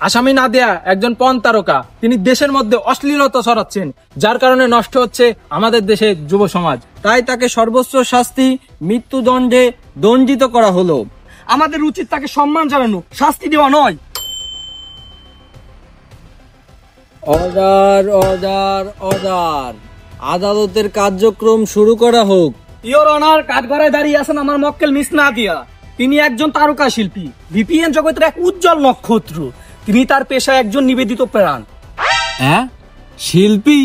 আসামি নাদিয়া একজন পর্ন তারকা, তিনি দেশের মধ্যে অশ্লীলতা ছড়াচ্ছেন, যার কারণে নষ্ট হচ্ছে আমাদের দেশের যুব সমাজ। তাই তাকে সর্বোচ্চ শাস্তি মৃত্যুদণ্ডে দণ্ডিত করা হলো। আমাদের উচিত তাকে সম্মান জানানো, শাস্তি দেওয়া নয়। অর্ডার অর্ডার অর্ডার, আদালতের কার্যক্রম শুরু করা হোক। ইওর অনার, কাঠগড়ায় দাঁড়িয়ে আছেন আমার মক্কেল মিস নাদিয়া। তিনি একজন তারকা শিল্পী, ভিপিএন জগতের এক উজ্জ্বল নক্ষত্র। তিনি তার পেশায় একজন নিবেদিত প্রাণ। হ্যাঁ, শিল্পী?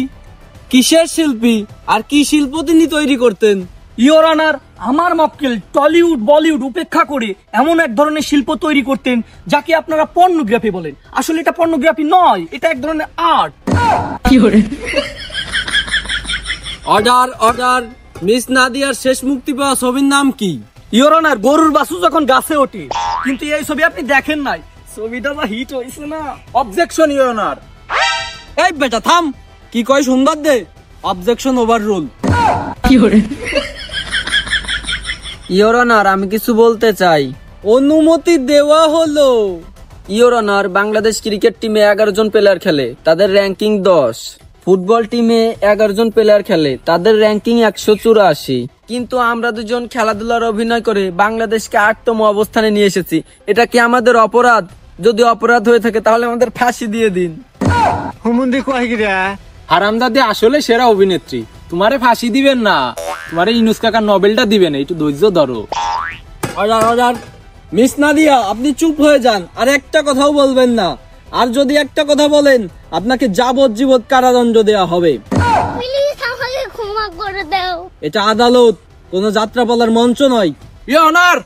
কিসের শিল্পী আর কি শিল্প তিনি তৈরি করতেন? ইওর অনার, আমার মক্কেল টলিউড বলিউড উপেক্ষা করে এমন এক ধরনের শিল্প তৈরি করতেন যাকে আপনারা পর্নোগ্রাফি বলেন। আসলে এটা পর্নোগ্রাফি নয়, এটা এক ধরনের আর্ট। অর্ডার অর্ডার, মিস নাদিয়ার শেষ মুক্তি পাওয়া ছবির নাম কি? ইওর অনার, গরুর বাছু যখন গাছে ওঠে। কিন্তু এই ছবি আপনি দেখেন নাই, ছবিটা যা হিট হয়েছে না। Objection your honour. এই বেটা থাম, কি কয় সুন্দর দে। Objection overrule. Your honour, আমি কিছু বলতে চাই। অনুমতি দেওয়া হলো। ইওর অনার, বাংলাদেশ ক্রিকেট টিমে 11 জন প্লেয়ার খেলে, তাদের র্যাঙ্কিং 10। ফুটবল টিমে 11 জন প্লেয়ার খেলে, তাদের র্যাঙ্কিং 184। কিন্তু আমরা দুজন খেলাধুলার অভিনয় করে বাংলাদেশকে 8তম অবস্থানে নিয়ে এসেছি। এটা কি আমাদের অপরাধ? যদি অপরাধ হয়ে থাকে তাহলে আমাদের ফাঁসি দিয়ে দিন। হারামজাদে আসলে সেরা অভিনেত্রী, তোমারে ফাঁসি দিবেন না, তোমারে ইনুস কাকার নোবেলটা দিবেন, একটু ধৈর্য ধরো। অর্ডার অর্ডার, মিস নাদিয়া আপনি চুপ হয়ে যান, আর একটা কথাও বলবেন না। আর যদি একটা কথা বলেন আপনাকে যাবজ্জীবন কারাদণ্ড দেওয়া হবে। প্লিজ আমাকে ক্ষমা করে দাও। এটা আদালত, কোনো যাত্রাপালার মঞ্চ নয়। ইওর অনার,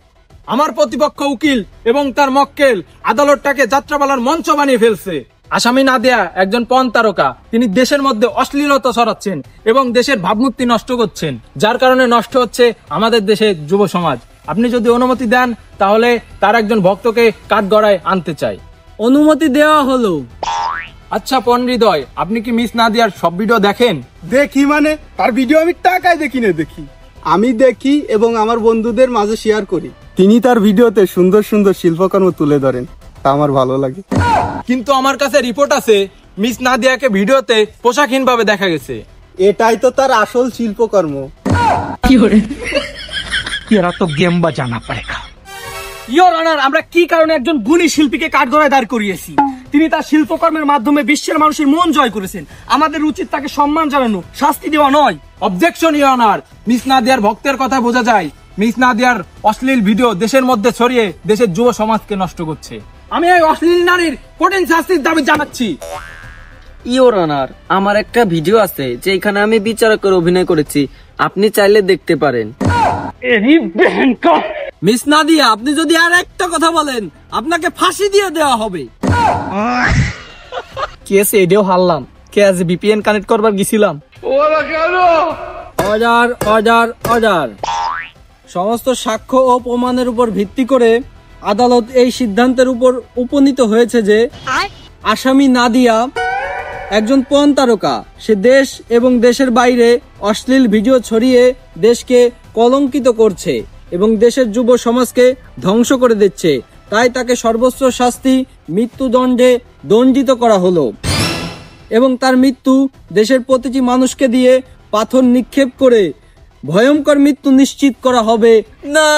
আমার প্রতিপক্ষ উকিল এবং তার মক্কেল আদালতটাকে যাত্রাপালার মঞ্চ বানিয়ে ফেলছে। আসামি নাদিয়া একজন পর্ন তারকা, তিনি দেশের মধ্যে অশ্লীলতা ছড়াচ্ছেন এবং দেশের ভাবমূর্তি নষ্ট করছেন, যার কারণে নষ্ট হচ্ছে আমাদের দেশের যুব সমাজ। আপনি যদি অনুমতি দেন তাহলে তার একজন ভক্তকে কাঠগড়ায় আনতে চাই। অনুমতি দেওয়া হলো। আচ্ছা পণ্ডিতয়, আপনি কি মিস নাদিয়ার সব ভিডিও দেখেন? দেখি মানে, তার ভিডিও আমি টাকায় দেখি না, দেখি আমি দেখি এবং আমার বন্ধুদের মাঝে শেয়ার করি। তিনি তার ভিডিওতে সুন্দর সুন্দর শিল্পকর্ম তুলে ধরেন, তা আমার ভালো লাগে। কিন্তু আমার কাছে রিপোর্ট আছে মিস নাদিয়াকে ভিডিওতে পোশাকহীন ভাবে দেখা গেছে। এটাই তো তার আসল শিল্পকর্ম। এরা তো গেম বাজানা পড়েগা। ইওর অনার, আমরা কি কারণে একজন গুণী শিল্পীকে কাঠগড়ায় দাঁড় করিয়েছি? তিনি তার শিল্পকর্মের মাধ্যমে বিশ্বের মানুষের মন জয় করেছেন। আমাদের উচিত তাকে সম্মান জানানো, শাস্তি দেওয়া নয়। Objection your honour. মিস নাদিয়ার ভক্তের কথা বোঝা যায়, মিস নাদিয়ার অশ্লীল ভিডিও দেশের মধ্যে ছড়িয়ে দেশের যুব সমাজকে নষ্ট করছে। আমি এই অশ্লীল নারীর কঠিন শাস্তির দাবি জানাচ্ছি। ইওর অনার, আমার একটা ভিডিও আছে যেখানে আমি বিচারকের অভিনয় করেছি, আপনি চাইলে দেখতে পারেন। মিস নাদিয়া, আপনি যদি আর একটা কথা বলেন আপনাকে ফাঁসি দিয়ে দেওয়া হবে। কেস এডিও হারলাম, কে আজ ভিপিএন কানেক্ট করবার গেছিলাম। অর্ডার অর্ডার অর্ডার, সমস্ত সাক্ষ্য ও প্রমাণের উপর ভিত্তি করে আদালত এই সিদ্ধান্তের উপর উপনীত হয়েছে যে আসামি নাদিয়া একজন পর্ন তারকা। সে দেশ এবং দেশের বাইরে অশ্লীল ভিডিও ছড়িয়ে দেশকে কলঙ্কিত করছে এবং দেশের যুব সমাজকে ধ্বংস করে দিচ্ছে। তাই তাকে সর্বোচ্চ শাস্তি মৃত্যুদণ্ডে দণ্ডিত করা হলো এবং তার মৃত্যু দেশের প্রতিটি মানুষকে দিয়ে পাথর নিক্ষেপ করে ভয়ঙ্কর মৃত্যু নিশ্চিত করা হবে না।